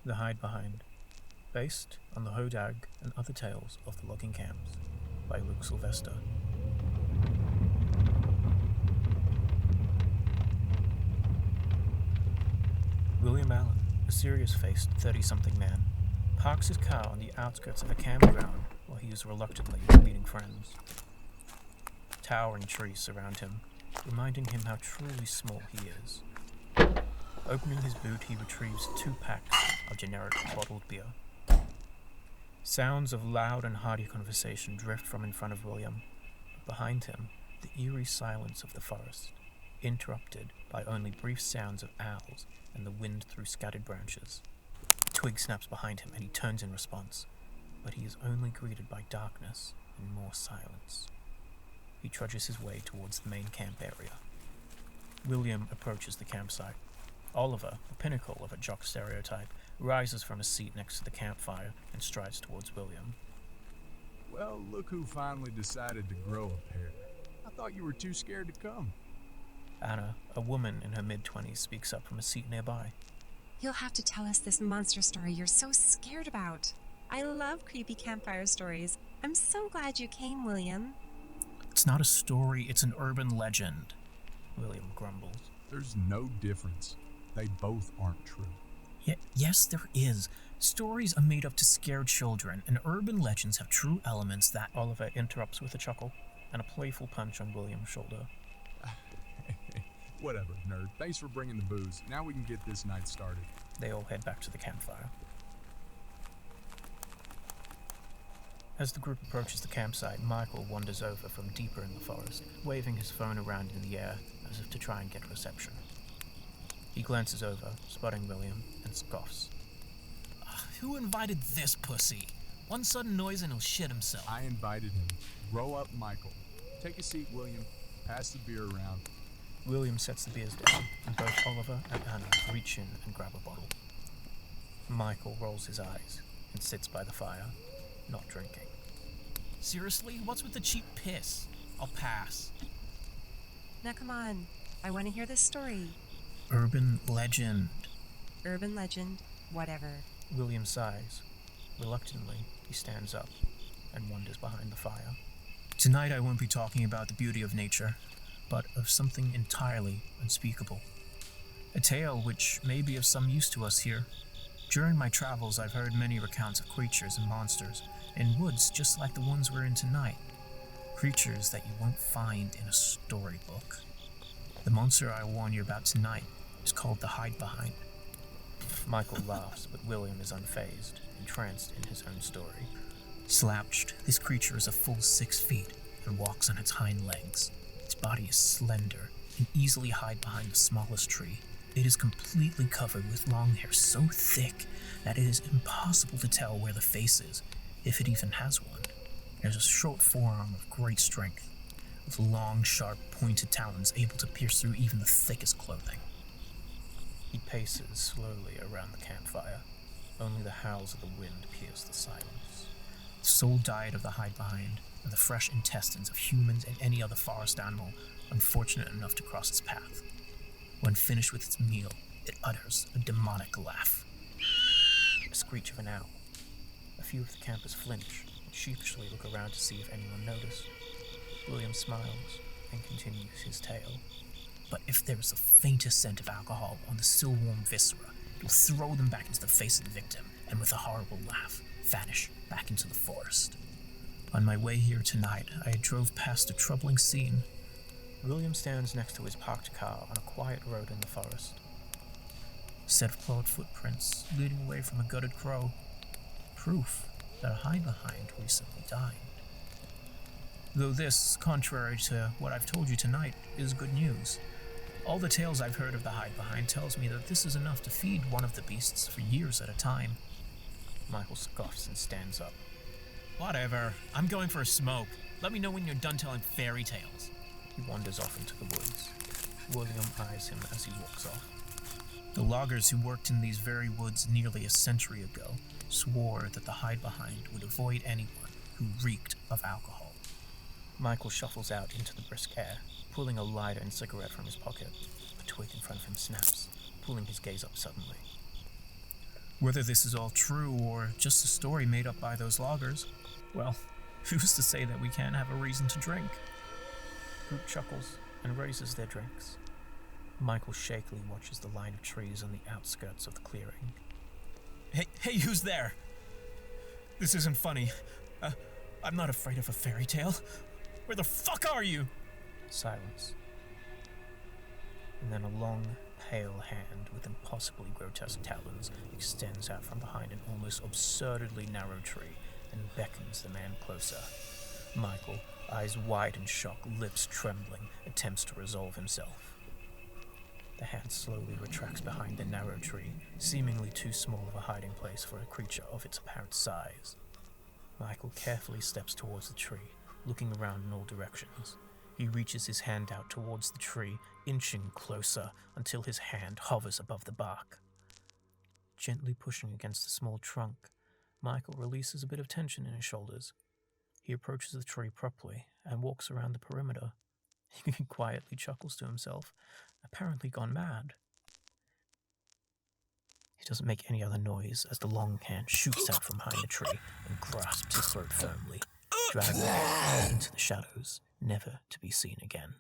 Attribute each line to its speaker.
Speaker 1: The Hide Behind, based on the Hodag and Other Tales of the Logging Camps by Luke Sylvester. William Allen, a serious-faced 30-something man, parks his car on the outskirts of a campground while he is reluctantly meeting friends. Towering trees surround him, reminding him how truly small he is. Opening his boot, he retrieves 2 packs of generic bottled beer. Sounds of loud and hearty conversation drift from in front of William, but behind him, the eerie silence of the forest, interrupted by only brief sounds of owls and the wind through scattered branches. A twig snaps behind him and he turns in response, but he is only greeted by darkness and more silence. He trudges his way towards the main camp area. William approaches the campsite. Oliver, the pinnacle of a jock stereotype, rises from his seat next to the campfire and strides towards William.
Speaker 2: Well, look who finally decided to grow a pair. I thought you were too scared to come.
Speaker 1: Anna, a woman in her mid-20s, speaks up from a seat nearby.
Speaker 3: You'll have to tell us this monster story you're so scared about. I love creepy campfire stories. I'm so glad you came, William.
Speaker 1: It's not a story, it's an urban legend, William grumbles.
Speaker 2: There's no difference. They both aren't true.
Speaker 1: Yes, there is. Stories are made up to scare children, and urban legends have true elements that... Oliver interrupts with a chuckle and a playful punch on William's shoulder.
Speaker 2: Whatever, nerd. Thanks for bringing the booze. Now we can get this night started.
Speaker 1: They all head back to the campfire. As the group approaches the campsite, Michael wanders over from deeper in the forest, waving his phone around in the air as if to try and get reception. He glances over, spotting William, and scoffs. Who invited this pussy? One sudden noise and he'll shit himself.
Speaker 2: I invited him. Grow up, Michael. Take a seat, William. Pass the beer around.
Speaker 1: William sets the beers down, and both Oliver and Anna reach in and grab a bottle. Michael rolls his eyes and sits by the fire, not drinking. Seriously? What's with the cheap piss? I'll pass.
Speaker 3: Now come on. I want to hear this story.
Speaker 1: Urban legend.
Speaker 3: Urban legend, whatever.
Speaker 1: William sighs. Reluctantly, he stands up and wanders behind the fire. Tonight I won't be talking about the beauty of nature, but of something entirely unspeakable. A tale which may be of some use to us here. During my travels, I've heard many recounts of creatures and monsters in woods just like the ones we're in tonight. Creatures that you won't find in a storybook. The monster I warn you about tonight is called the Hide Behind. Michael laughs, but William is unfazed, entranced in his own story. Slouched, this creature is a full 6 feet and walks on its hind legs. Its body is slender and easily hide behind the smallest tree. It is completely covered with long hair so thick that it is impossible to tell where the face is, if it even has one. It has a short forearm of great strength, with long, sharp, pointed talons able to pierce through even the thickest clothing. He paces slowly around the campfire. Only the howls of the wind pierce the silence. The sole diet of the Hide Behind are the fresh intestines of humans and any other forest animal unfortunate enough to cross its path. When finished with its meal, it utters a demonic laugh. A screech of an owl. A few of the campers flinch and sheepishly look around to see if anyone noticed. William smiles and continues his tale. But if there is the faintest scent of alcohol on the still warm viscera, it will throw them back into the face of the victim, and with a horrible laugh, vanish back into the forest. On my way here tonight, I drove past a troubling scene. William stands next to his parked car on a quiet road in the forest. A set of clawed footprints leading away from a gutted crow. Proof that a Hide Behind recently died. Though this, contrary to what I've told you tonight, is good news. All the tales I've heard of the Hide Behind tells me that this is enough to feed one of the beasts for years at a time. Michael scoffs and stands up. Whatever, I'm going for a smoke. Let me know when you're done telling fairy tales. He wanders off into the woods. William eyes him as he walks off. The loggers who worked in these very woods nearly a century ago swore that the Hide Behind would avoid anyone who reeked of alcohol. Michael shuffles out into the brisk air, pulling a lighter and cigarette from his pocket. A twig in front of him snaps, pulling his gaze up suddenly. Whether this is all true or just a story made up by those loggers, well, who's to say that we can't have a reason to drink? The group chuckles and raises their drinks. Michael shakily watches the line of trees on the outskirts of the clearing. Hey, who's there? This isn't funny. I'm not afraid of a fairy tale. Where the fuck are you? Silence. And then a long, pale hand with impossibly grotesque talons extends out from behind an almost absurdly narrow tree and beckons the man closer. Michael, eyes wide in shock, lips trembling, attempts to resolve himself. The hand slowly retracts behind the narrow tree, seemingly too small of a hiding place for a creature of its apparent size. Michael carefully steps towards the tree, looking around in all directions. He reaches his hand out towards the tree, inching closer until his hand hovers above the bark. Gently pushing against the small trunk, Michael releases a bit of tension in his shoulders. He approaches the tree properly and walks around the perimeter. He quietly chuckles to himself, apparently gone mad. He doesn't make any other noise as the long hand shoots out from behind the tree and grasps his throat firmly, dragging him into the shadows, never to be seen again.